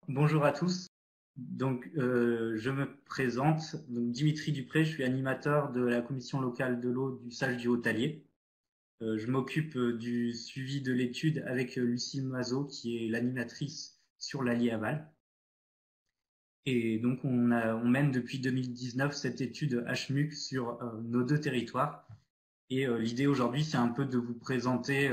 Bonjour à tous. Je me présente. Donc, Dimitri Dupré, je suis animateur de la commission locale de l'eau du Sage du Haut-Allier. Je m'occupe du suivi de l'étude avec Lucie Mazot, qui est l'animatrice sur l'Allier Aval. Et donc, on mène depuis 2019 cette étude HMUC sur nos deux territoires. Et l'idée aujourd'hui, c'est un peu de vous présenter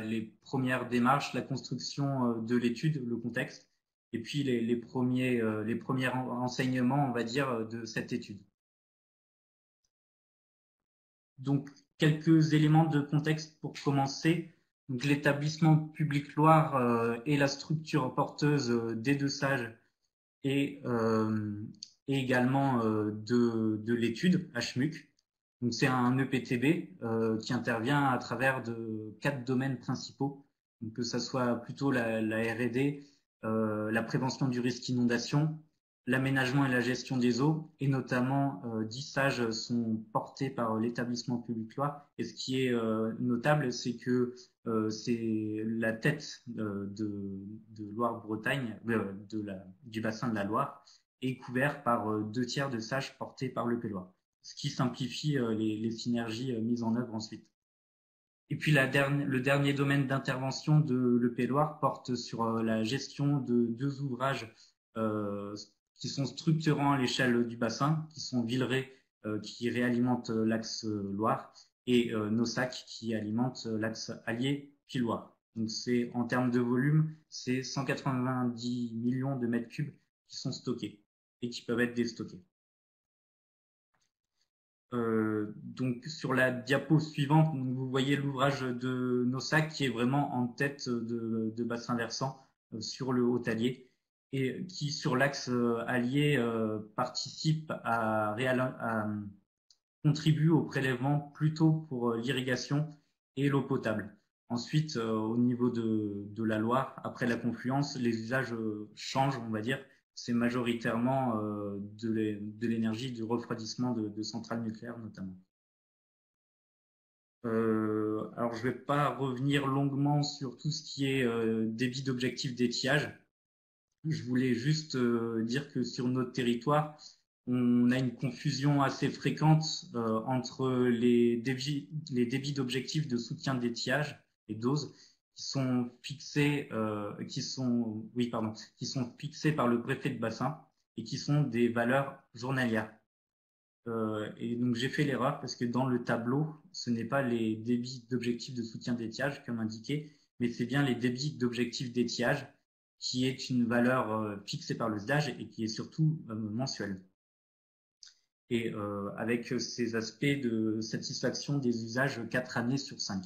les premières démarches, la construction de l'étude, le contexte, et puis les premiers enseignements, on va dire, de cette étude. Donc, quelques éléments de contexte pour commencer. Donc, l'établissement public Loire est la structure porteuse des deux sages et également de l'étude HMUC. Donc c'est un EPTB qui intervient à travers de 4 domaines principaux, donc que ça soit plutôt la R&D, la prévention du risque inondation, l'aménagement et la gestion des eaux, et notamment 10 sages sont portés par l'établissement public Loire. Et ce qui est notable, c'est que c'est la tête de Loire-Bretagne, du bassin de la Loire, est couvert par 2 tiers de sages portés par le Pélois, ce qui simplifie les synergies mises en œuvre ensuite. Et puis le dernier domaine d'intervention de l'EP Loire porte sur la gestion de 2 ouvrages euh, qui sont structurants à l'échelle du bassin, qui sont Villeray qui réalimente l'axe Loire et Nossac qui alimente l'axe Allier puis Loire. Donc c'est en termes de volume, c'est 190 millions de mètres cubes qui sont stockés et qui peuvent être déstockés. Donc sur la diapo suivante, vous voyez l'ouvrage de Nossac qui est vraiment en tête de bassin versant sur le Haut-Allier et qui sur l'axe allier participe à contribue au prélèvement plutôt pour l'irrigation et l'eau potable. Ensuite, au niveau de la Loire, après la confluence, les usages changent, on va dire. C'est majoritairement de l'énergie, du refroidissement de centrales nucléaires notamment. Alors, je ne vais pas revenir longuement sur tout ce qui est débit d'objectif d'étiage. Je voulais juste dire que sur notre territoire, on a une confusion assez fréquente entre les débits d'objectifs de soutien d'étiage, les doses, qui sont fixés, qui sont fixés par le préfet de bassin et qui sont des valeurs journalières. Et donc j'ai fait l'erreur parce que dans le tableau, ce n'est pas les débits d'objectifs de soutien d'étiage comme indiqué, mais c'est bien les débits d'objectifs d'étiage qui est une valeur fixée par le SDAGE et qui est surtout mensuelle. Et avec ces aspects de satisfaction des usages 4 années sur 5.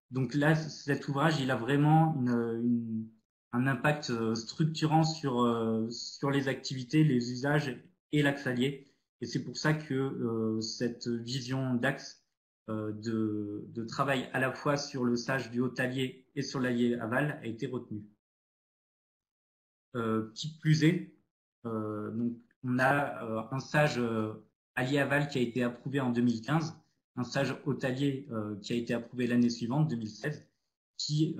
Donc là, cet ouvrage, il a vraiment un impact structurant sur les activités, les usages et l'axe allier. Et c'est pour ça que cette vision d'axe de travail à la fois sur le sage du Haut-Allier et sur l'Allier aval a été retenue. Qui plus est, donc on a un sage allier aval qui a été approuvé en 2015, un sage hôtelier qui a été approuvé l'année suivante, 2016, qui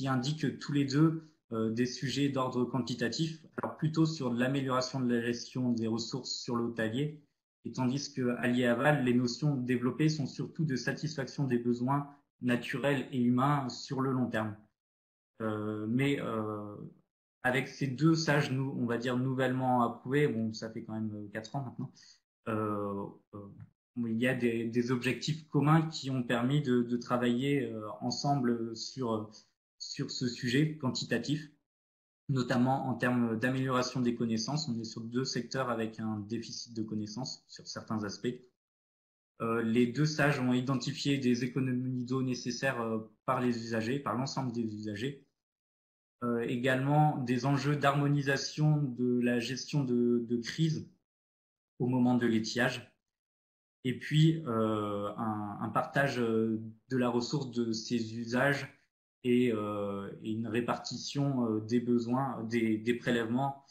indique tous les deux des sujets d'ordre quantitatif, alors plutôt sur l'amélioration de la gestion des ressources sur le hôtelier, et tandis que allier aval, les notions développées sont surtout de satisfaction des besoins naturels et humains sur le long terme. Mais avec ces deux sages, on va dire nouvellement approuvés, bon, ça fait quand même 4 ans maintenant, euh, euh, il y a des objectifs communs qui ont permis de travailler ensemble sur ce sujet quantitatif, notamment en termes d'amélioration des connaissances. On est sur 2 secteurs avec un déficit de connaissances sur certains aspects. Les deux sages ont identifié des économies d'eau nécessaires par les usagers, par l'ensemble des usagers. Également des enjeux d'harmonisation de la gestion de crise au moment de l'étiage, et puis un partage de la ressource de ces usages et une répartition des besoins, des prélèvements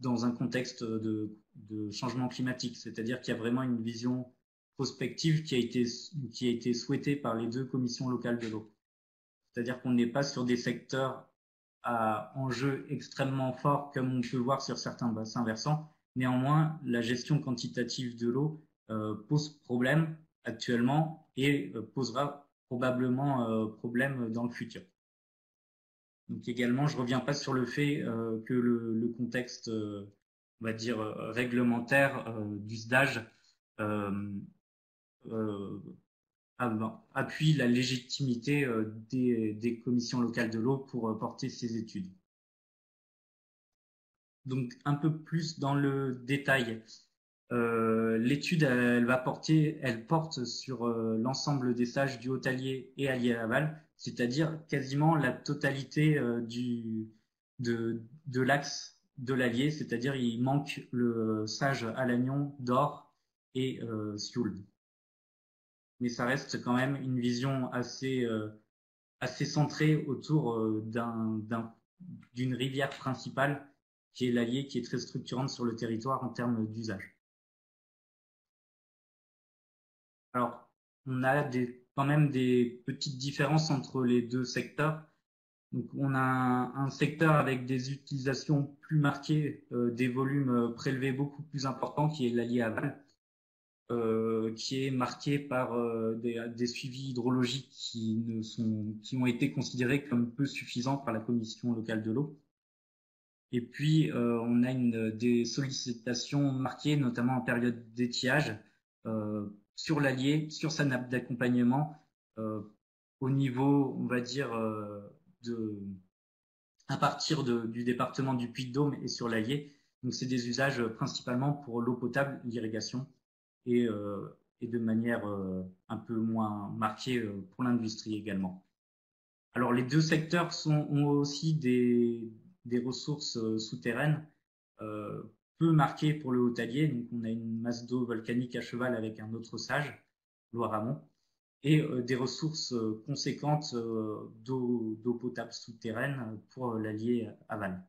dans un contexte de changement climatique. C'est-à-dire qu'il y a vraiment une vision prospective qui a été souhaitée par les 2 commissions locales de l'eau. c'est-à-dire qu'on n'est pas sur des secteurs à enjeux extrêmement forts comme on peut le voir sur certains bassins versants. Néanmoins, la gestion quantitative de l'eau pose problème actuellement et posera probablement problème dans le futur. Donc également, je reviens pas sur le fait que le contexte, on va dire, réglementaire du SDAGE appuie la légitimité des commissions locales de l'eau pour porter ces études. Donc un peu plus dans le détail. L'étude, elle porte sur l'ensemble des sages du Haut-Allier et Allier-Laval, c'est-à-dire quasiment la totalité de l'axe de l'Allier, c'est-à-dire il manque le sage à Lannion, Dore et Sioule. Mais ça reste quand même une vision assez centrée autour d'une rivière principale qui est l'Allier, qui est très structurante sur le territoire en termes d'usage. Alors, on a quand même des petites différences entre les deux secteurs. Donc, on a un secteur avec des utilisations plus marquées, des volumes prélevés beaucoup plus importants, qui est l'Allier aval, qui est marqué par des suivis hydrologiques qui ont été considérés comme peu suffisants par la Commission locale de l'eau. Et puis, on a des sollicitations marquées, notamment en période d'étiage, sur l'Allier, sur sa nappe d'accompagnement, au niveau, on va dire, à partir du département du Puy-de-Dôme et sur l'Allier. Donc, c'est des usages principalement pour l'eau potable, l'irrigation, et de manière un peu moins marquée pour l'industrie également. Alors, les deux secteurs ont aussi des ressources souterraines peu marquées pour le Haut-Allier. Donc, on a une masse d'eau volcanique à cheval avec un autre sage, Loire-Amont, et des ressources conséquentes d'eau potable souterraine pour l'Allier aval.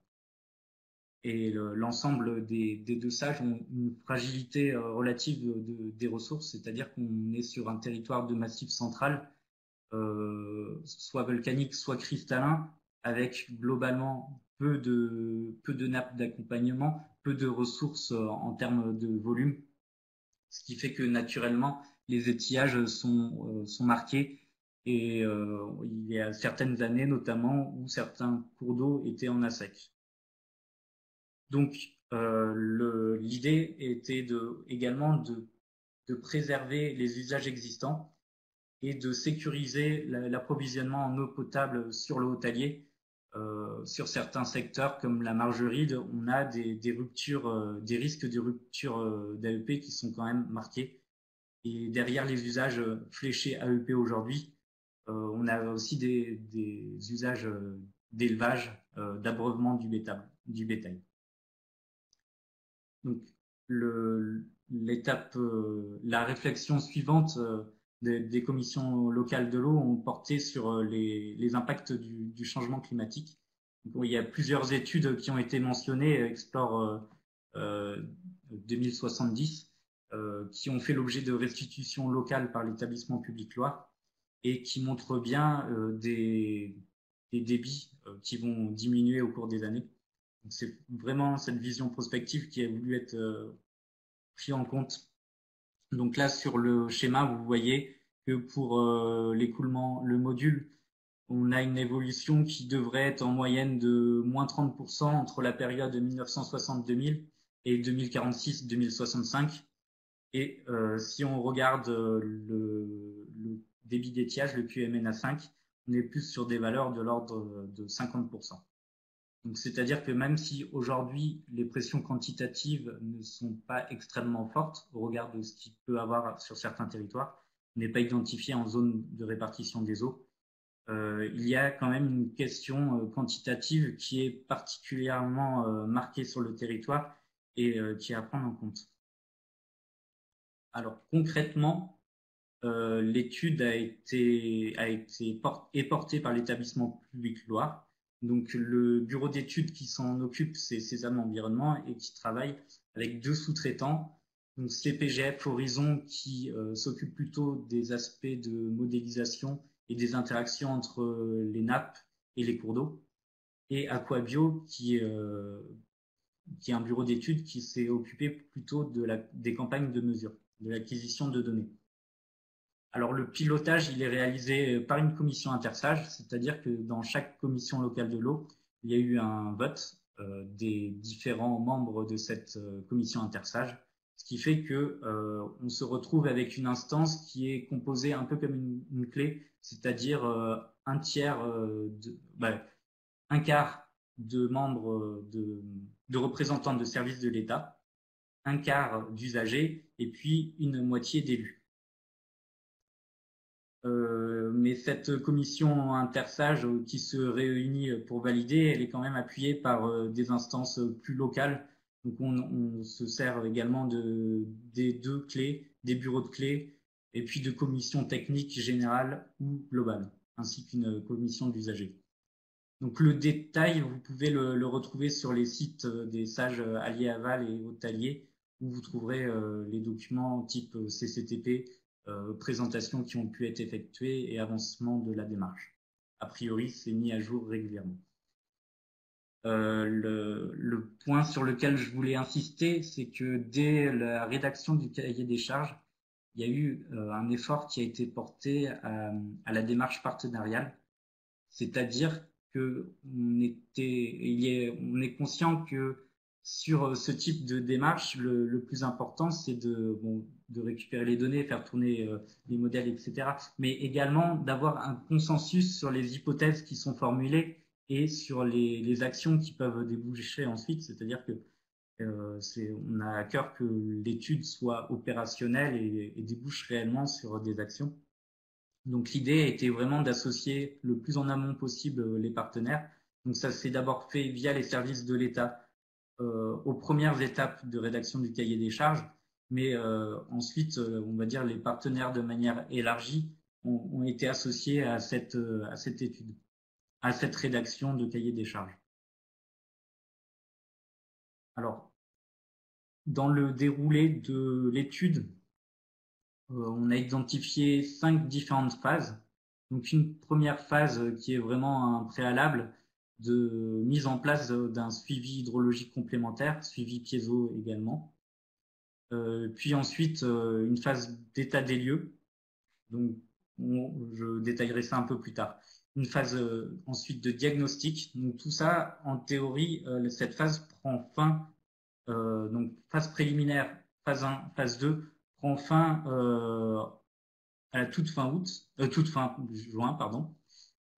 Et l'ensemble des deux sages ont une fragilité relative des ressources, c'est-à-dire qu'on est sur un territoire de massif central, soit volcanique, soit cristallin, avec globalement peu de nappes d'accompagnement, peu de ressources en termes de volume, ce qui fait que naturellement les étiages sont marqués et il y a certaines années notamment où certains cours d'eau étaient en assec. Donc l'idée était également de préserver les usages existants et de sécuriser l'approvisionnement en eau potable sur le Haut-Allier. Sur certains secteurs comme la Margeride, on a des ruptures, des risques de rupture d'AEP qui sont quand même marqués. Et derrière les usages fléchés AEP aujourd'hui, on a aussi des usages d'élevage, d'abreuvement du bétail. Donc la réflexion suivante des commissions locales de l'eau ont porté sur les impacts du changement climatique. Donc, il y a plusieurs études qui ont été mentionnées, Explore 2070, qui ont fait l'objet de restitutions locales par l'établissement public Loire et qui montrent bien des débits qui vont diminuer au cours des années. C'est vraiment cette vision prospective qui a voulu être pris en compte. Donc là, sur le schéma, vous voyez que pour l'écoulement, le module, on a une évolution qui devrait être en moyenne de moins 30% entre la période 1960-2000 et 2046-2065. Et si on regarde le débit d'étiage, le QMNA5, on est plus sur des valeurs de l'ordre de 50%. Donc, c'est-à-dire que même si aujourd'hui les pressions quantitatives ne sont pas extrêmement fortes au regard de ce qu'il peut avoir sur certains territoires, n'est pas identifié en zone de répartition des eaux, il y a quand même une question quantitative qui est particulièrement marquée sur le territoire et qui est à prendre en compte. Alors concrètement, l'étude est portée par l'établissement public Loire. Donc le bureau d'études qui s'en occupe, c'est Sésame Environnement et qui travaille avec deux sous-traitants. Donc CPGF Horizon qui s'occupe plutôt des aspects de modélisation et des interactions entre les nappes et les cours d'eau, et Aquabio qui est un bureau d'études qui s'est occupé plutôt des campagnes de mesure, de l'acquisition de données. Alors le pilotage, il est réalisé par une commission intersage, c'est-à-dire que dans chaque commission locale de l'eau, il y a eu un vote des différents membres de cette commission intersage, ce qui fait que on se retrouve avec une instance qui est composée un peu comme une clé, c'est-à-dire un tiers, un quart de membres de représentants de services de l'État, un quart d'usagers et puis une moitié d'élus. Mais cette commission intersage qui se réunit pour valider, elle est quand même appuyée par des instances plus locales. Donc on se sert également des deux clés, des bureaux de clés, et puis de commissions techniques générales ou globales, ainsi qu'une commission d'usagers. Donc le détail, vous pouvez le retrouver sur les sites des sages Allier Aval et Haute-Allier, où vous trouverez les documents type CCTP, présentations qui ont pu être effectuées et avancement de la démarche. A priori, c'est mis à jour régulièrement. Le point sur lequel je voulais insister, c'est que dès la rédaction du cahier des charges, il y a eu un effort qui a été porté à la démarche partenariale, c'est-à-dire on est conscient que sur ce type de démarche, le plus important, c'est de récupérer les données, faire tourner les modèles, etc. Mais également d'avoir un consensus sur les hypothèses qui sont formulées et sur les actions qui peuvent déboucher ensuite. C'est-à-dire que on a à cœur que l'étude soit opérationnelle et débouche réellement sur des actions. Donc l'idée était vraiment d'associer le plus en amont possible les partenaires. Donc ça s'est d'abord fait via les services de l'État aux premières étapes de rédaction du cahier des charges, mais ensuite, on va dire, les partenaires de manière élargie ont été associés à cette étude, à cette rédaction de cahier des charges. Alors, dans le déroulé de l'étude, on a identifié 5 différentes phases. Donc une première phase qui est vraiment un préalable de mise en place d'un suivi hydrologique complémentaire, suivi piézo également. Puis ensuite une phase d'état des lieux. Donc je détaillerai ça un peu plus tard. Une phase ensuite de diagnostic. Donc tout ça, en théorie, cette phase prend fin. Donc phase préliminaire, phase 1, phase 2 prend fin à la toute fin juin, pardon,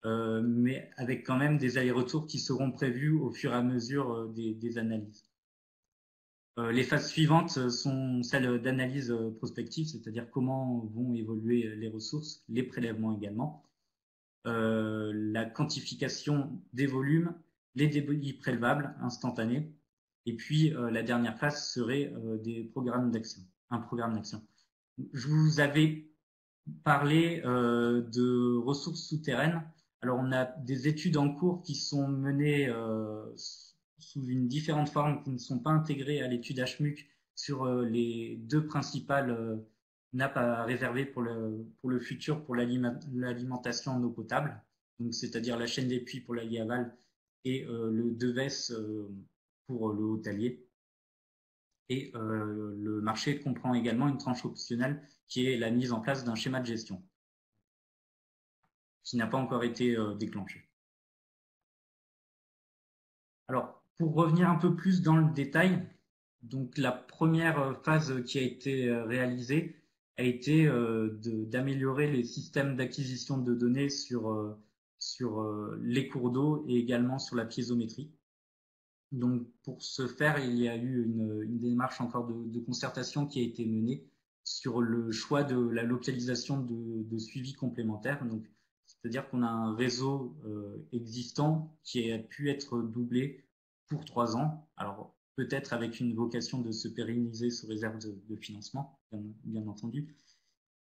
mais avec quand même des allers-retours qui seront prévus au fur et à mesure des analyses. Les phases suivantes sont celles d'analyse prospective, c'est-à-dire comment vont évoluer les ressources, les prélèvements également, la quantification des volumes, les débits prélevables instantanés, et puis la dernière phase serait des programmes d'action, un programme d'action. Je vous avais parlé de ressources souterraines. Alors on a des études en cours qui sont menées sous une différente forme, qui ne sont pas intégrées à l'étude HMUC sur les deux principales nappes à réserver pour le futur pour l'alimentation en eau potable, donc c'est-à-dire la chaîne des puits pour l'Allier Aval et le Devès pour le Haute-Allier. Et le marché comprend également une tranche optionnelle qui est la mise en place d'un schéma de gestion qui n'a pas encore été déclenché. Alors, pour revenir un peu plus dans le détail, donc la première phase qui a été réalisée a été d'améliorer les systèmes d'acquisition de données sur les cours d'eau et également sur la piézométrie. Donc, pour ce faire, il y a eu une démarche encore de concertation qui a été menée sur le choix de la localisation de suivi complémentaire. Donc, c'est-à-dire qu'on a un réseau existant qui a pu être doublé pour 3 ans. Alors, peut-être avec une vocation de se pérenniser sous réserve de financement, bien entendu.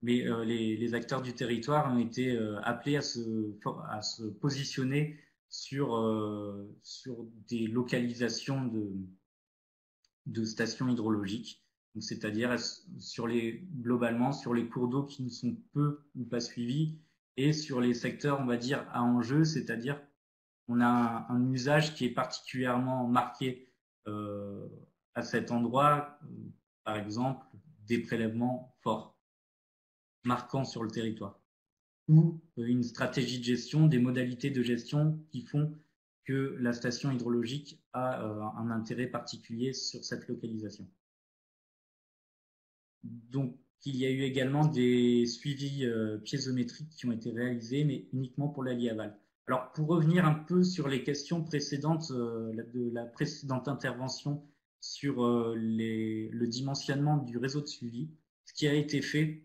Mais les acteurs du territoire ont été appelés à se positionner sur des localisations de stations hydrologiques, c'est-à-dire globalement sur les cours d'eau qui ne sont peu ou pas suivis et sur les secteurs, on va dire, à enjeu, c'est-à-dire on a un usage qui est particulièrement marqué à cet endroit, par exemple, des prélèvements forts, marquants sur le territoire, ou une stratégie de gestion, des modalités de gestion qui font que la station hydrologique a un intérêt particulier sur cette localisation. Donc, il y a eu également des suivis piézométriques qui ont été réalisés, mais uniquement pour l'allié aval. Alors, pour revenir un peu sur les questions précédentes de la précédente intervention sur le dimensionnement du réseau de suivi, ce qui a été fait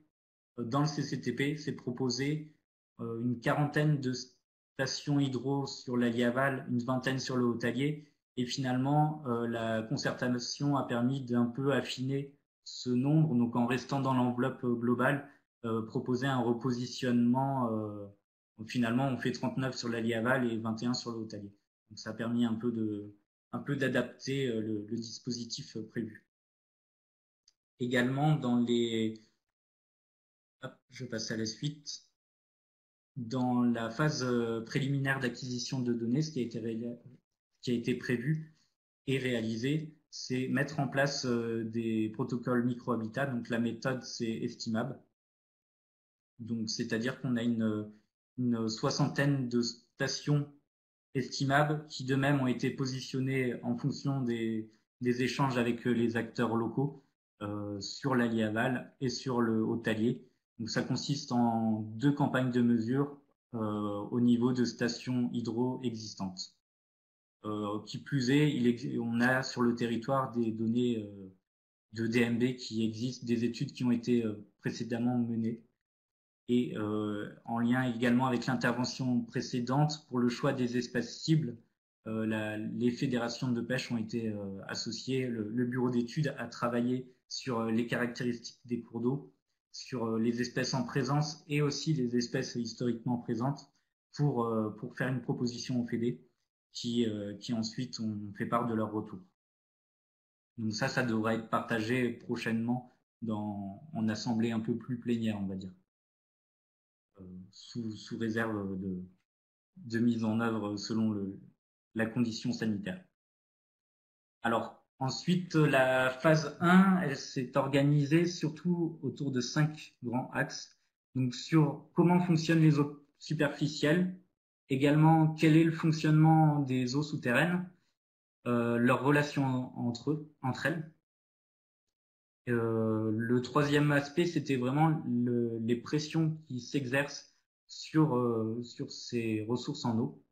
dans le CCTP, c'est proposer une quarantaine de stations hydro sur l'allié aval, une vingtaine sur le haut-allier, et finalement, la concertation a permis d'un peu affiner ce nombre, donc en restant dans l'enveloppe globale, proposer un repositionnement. Finalement, on fait 39 sur l'allié aval et 21 sur le haut-allier. Donc ça a permis un peu d'adapter le dispositif prévu. Également, dans les... Hop, je passe à la suite. Dans la phase préliminaire d'acquisition de données, ce qui a été prévu et réalisé, c'est mettre en place des protocoles micro-habitat. Donc la méthode, c'est estimable. Donc c'est-à-dire qu'on a une soixantaine de stations estimables qui de même ont été positionnées en fonction des échanges avec les acteurs locaux sur l'allié aval et sur le haut-allier. Donc ça consiste en 2 campagnes de mesure au niveau de stations hydro existantes. Qui plus est, on a sur le territoire des données de DMB qui existent, des études qui ont été précédemment menées. Et en lien également avec l'intervention précédente, pour le choix des espèces cibles, les fédérations de pêche ont été associées. Le bureau d'études a travaillé sur les caractéristiques des cours d'eau, sur les espèces en présence et aussi les espèces historiquement présentes pour faire une proposition aux fédés qui ensuite ont fait part de leur retour. Donc ça devrait être partagé prochainement en assemblée un peu plus plénière, on va dire, sous réserve de mise en œuvre selon la condition sanitaire. Alors, ensuite, la phase 1, elle s'est organisée surtout autour de 5 grands axes. Donc, sur comment fonctionnent les eaux superficielles, également quel est le fonctionnement des eaux souterraines, leurs relations entre elles. Le troisième aspect, c'était vraiment les pressions qui s'exercent sur ces ressources en eau.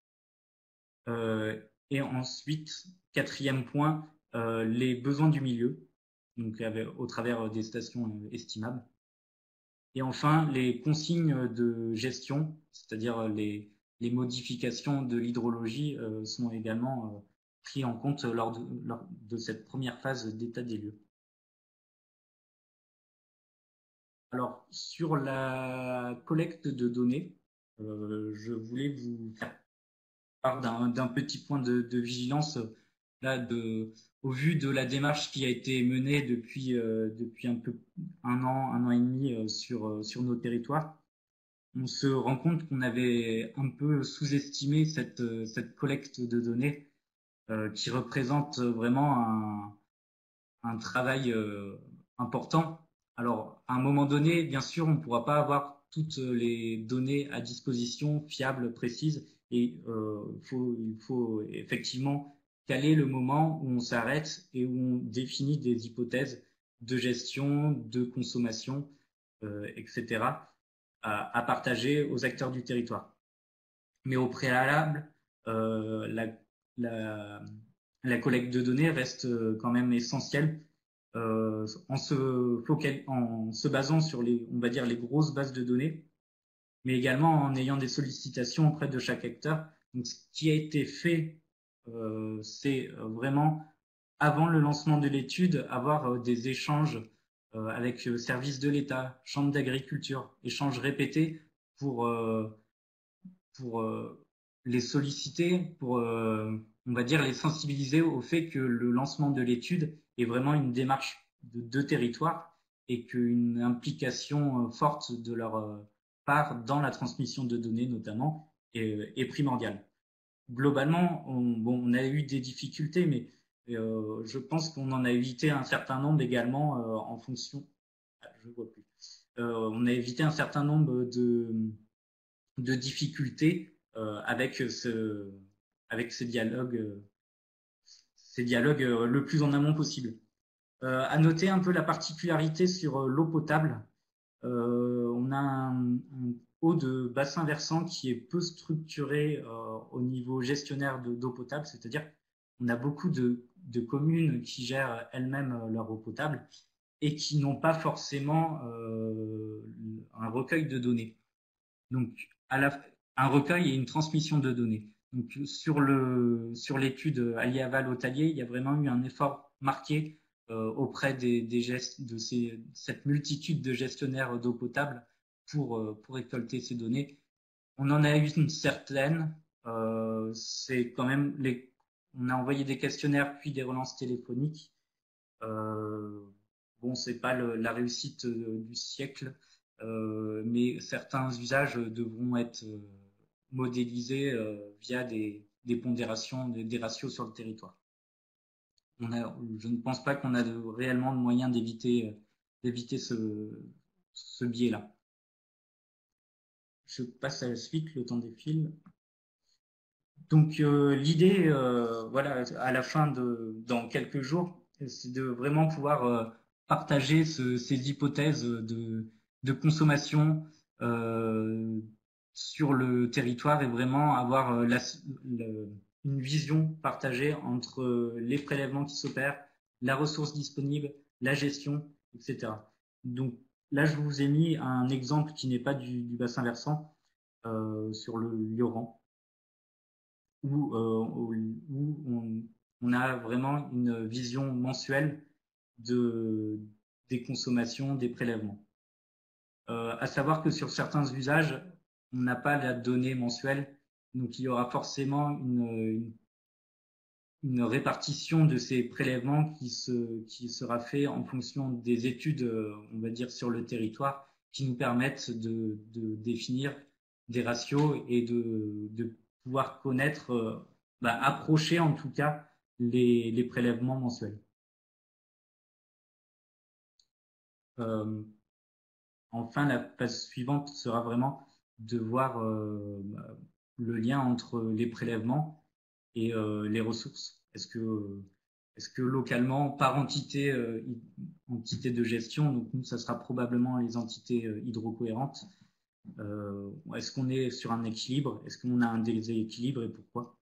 Et ensuite, quatrième point, les besoins du milieu, donc au travers des stations estimables. Et enfin, les consignes de gestion, c'est-à-dire les modifications de l'hydrologie sont également pris en compte lors de cette première phase d'état des lieux. Alors, sur la collecte de données, je voulais vous faire part d'un petit point de vigilance là, au vu de la démarche qui a été menée depuis un an et demi sur nos territoires. On se rend compte qu'on avait un peu sous-estimé cette collecte de données qui représente vraiment un travail important. Alors, à un moment donné, bien sûr, on ne pourra pas avoir toutes les données à disposition, fiables, précises, et il faut effectivement caler le moment où on s'arrête et où on définit des hypothèses de gestion, de consommation, etc., à partager aux acteurs du territoire. Mais au préalable, la collecte de données reste quand même essentielle en se basant sur on va dire, les grosses bases de données, mais également en ayant des sollicitations auprès de chaque acteur. Donc, ce qui a été fait, c'est vraiment, avant le lancement de l'étude, avoir des échanges avec services de l'État, chambres d'agriculture, échanges répétés pour les solliciter, pour, on va dire, les sensibiliser au fait que le lancement de l'étude est vraiment une démarche de territoire et qu'une implication forte de leur part dans la transmission de données notamment est primordial. Globalement, on a eu des difficultés, mais je pense qu'on en a évité un certain nombre également en fonction. Je vois plus. On a évité un certain nombre de difficultés avec ces dialogues le plus en amont possible. À noter un peu la particularité sur l'eau potable. On a un haut de bassin versant qui est peu structuré au niveau gestionnaire d'eau potable, c'est-à-dire on a beaucoup de communes qui gèrent elles-mêmes leur eau potable et qui n'ont pas forcément un recueil de données. Donc, un recueil et une transmission de données. Donc, sur l'étude Allier-Aval-Hôtalier, il y a vraiment eu un effort marqué auprès de cette multitude de gestionnaires d'eau potable pour récolter ces données. On en a eu une certaine. C'est quand même on a envoyé des questionnaires puis des relances téléphoniques. Bon, c'est pas la réussite du siècle, mais certains usages devront être modélisés via des pondérations, des ratios sur le territoire. Je ne pense pas qu'on a réellement de moyens d'éviter ce biais-là. Je passe à la suite, le temps défile. Donc l'idée, voilà, à la fin dans quelques jours, c'est de vraiment pouvoir partager ces hypothèses de consommation sur le territoire et vraiment avoir une vision partagée entre les prélèvements qui s'opèrent, la ressource disponible, la gestion, etc. Donc là, je vous ai mis un exemple qui n'est pas du bassin versant sur le Lioran, où on a vraiment une vision mensuelle des consommations, des prélèvements. À savoir que sur certains usages, on n'a pas la donnée mensuelle, donc il y aura forcément une répartition de ces prélèvements qui sera fait en fonction des études, on va dire, sur le territoire, qui nous permettent de définir des ratios et de pouvoir connaître, approcher en tout cas les prélèvements mensuels. Enfin, la phase suivante sera vraiment de voir le lien entre les prélèvements et les ressources. Est-ce que localement, par entité de gestion, donc nous, ça sera probablement les entités hydrocohérentes, est-ce qu'on est sur un équilibre? Est-ce qu'on a un déséquilibre et pourquoi?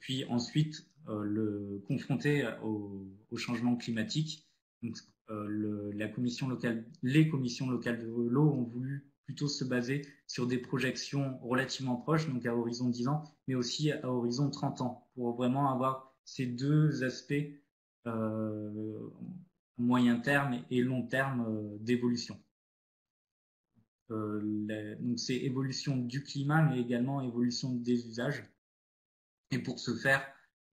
Puis ensuite, le confronter au changement climatique. Donc, les commissions locales de l'eau ont voulu plutôt se baser sur des projections relativement proches, donc à horizon 10 ans, mais aussi à horizon 30 ans, pour vraiment avoir ces deux aspects moyen terme et long terme d'évolution. Donc c'est évolution du climat, mais également évolution des usages. Et pour ce faire,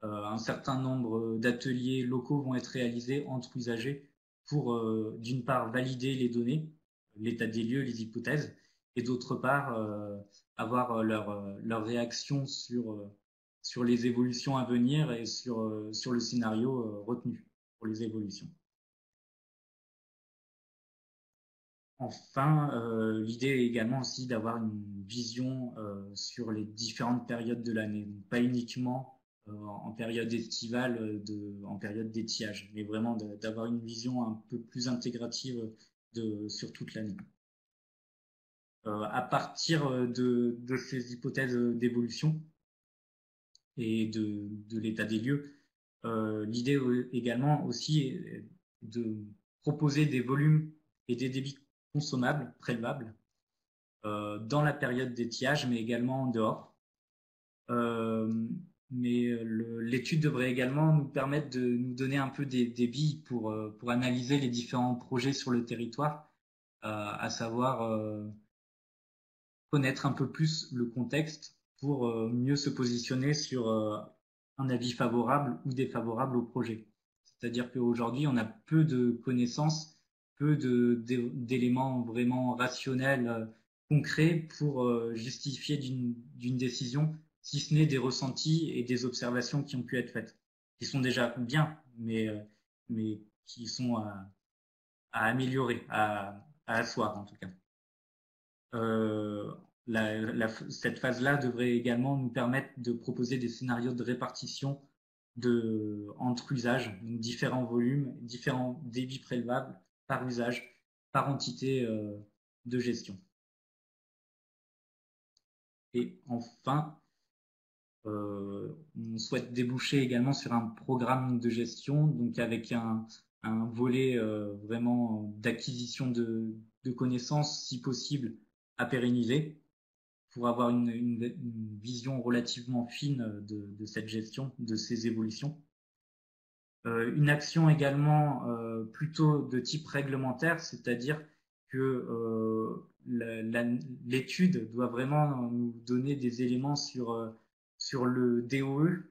un certain nombre d'ateliers locaux vont être réalisés entre usagers pour, d'une part, valider les données, l'état des lieux, les hypothèses, et d'autre part, avoir leur réaction sur les évolutions à venir et sur le scénario retenu pour les évolutions. Enfin, l'idée est également aussi d'avoir une vision sur les différentes périodes de l'année, pas uniquement en période estivale, en période d'étiage, mais vraiment d'avoir une vision un peu plus intégrative sur toute l'année. À partir de ces hypothèses d'évolution et de l'état des lieux, l'idée également aussi est de proposer des volumes et des débits consommables, prélevables, dans la période d'étiage, mais également en dehors. Mais l'étude devrait également nous permettre de nous donner un peu des billes pour analyser les différents projets sur le territoire, à savoir connaître un peu plus le contexte pour mieux se positionner sur un avis favorable ou défavorable au projet. C'est-à-dire qu'aujourd'hui, on a peu de connaissances peu d'éléments vraiment rationnels, concrets pour justifier d'une décision, si ce n'est des ressentis et des observations qui ont pu être faites, qui sont déjà bien, mais qui sont à améliorer, à asseoir en tout cas. Cette phase-là devrait également nous permettre de proposer des scénarios de répartition entre usages, donc différents volumes, différents débits prélevables par usage, par entité de gestion. Et enfin, on souhaite déboucher également sur un programme de gestion, donc avec un volet vraiment d'acquisition de connaissances, si possible, à pérenniser, pour avoir une vision relativement fine de cette gestion, de ces évolutions. Une action également plutôt de type réglementaire, c'est-à-dire que l'étude doit vraiment nous donner des éléments sur le DOE,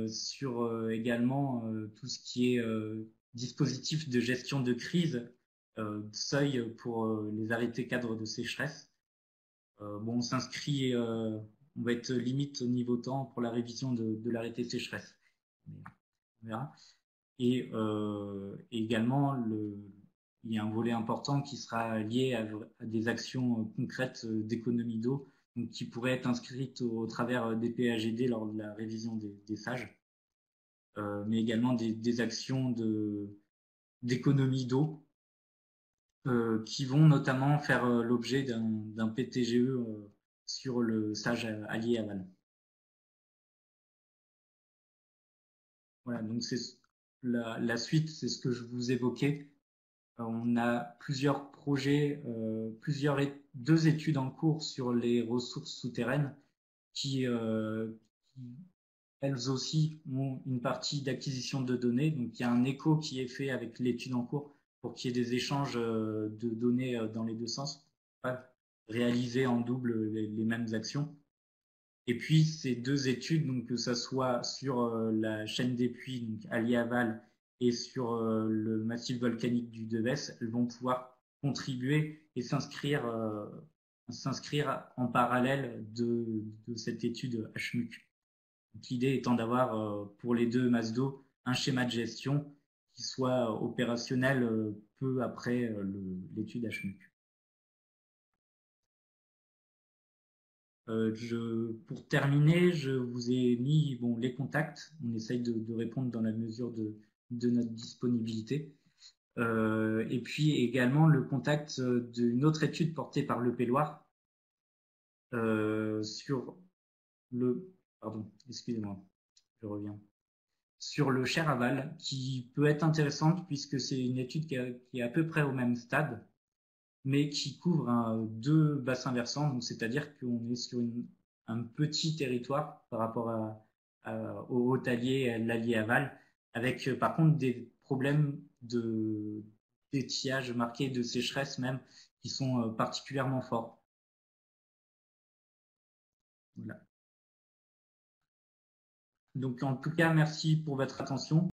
sur également tout ce qui est dispositif de gestion de crise, seuil pour les arrêtés cadres de sécheresse. Bon, on s'inscrit, on va être limite au niveau temps pour la révision de l'arrêté sécheresse. On verra. Et également, il y a un volet important qui sera lié à des actions concrètes d'économie d'eau, donc qui pourraient être inscrites au travers des PAGD lors de la révision des sages, mais également des actions d'économie d'eau qui vont notamment faire l'objet d'un PTGE sur le sage allié aval. Voilà, donc c'est la suite, c'est ce que je vous évoquais. On a plusieurs projets, deux études en cours sur les ressources souterraines qui elles aussi ont une partie d'acquisition de données. Donc il y a un écho qui est fait avec l'étude en cours pour qu'il y ait des échanges de données dans les deux sens, pas réaliser en double les mêmes actions. Et puis ces deux études, donc que ça soit sur la chaîne des puits, donc Allier-Aval, et sur le massif volcanique du Devès, elles vont pouvoir contribuer et s'inscrire en parallèle de cette étude HMUC. L'idée étant d'avoir pour les deux masses d'eau un schéma de gestion qui soit opérationnel peu après l'étude HMUC. Pour terminer, je vous ai mis les contacts. On essaye de répondre dans la mesure de notre disponibilité. Et puis également le contact d'une autre étude portée par le Loire sur le... Pardon, excusez-moi, je reviens. Sur le Cher Aval, qui peut être intéressante puisque c'est une étude qui est à peu près au même stade, mais qui couvre deux bassins versants, donc c'est-à-dire qu'on est sur un petit territoire par rapport au Haut-Allier et à l'Allier-Aval, avec par contre des problèmes d'étiage marqués, de sécheresse même, qui sont particulièrement forts. Voilà. Donc en tout cas, merci pour votre attention.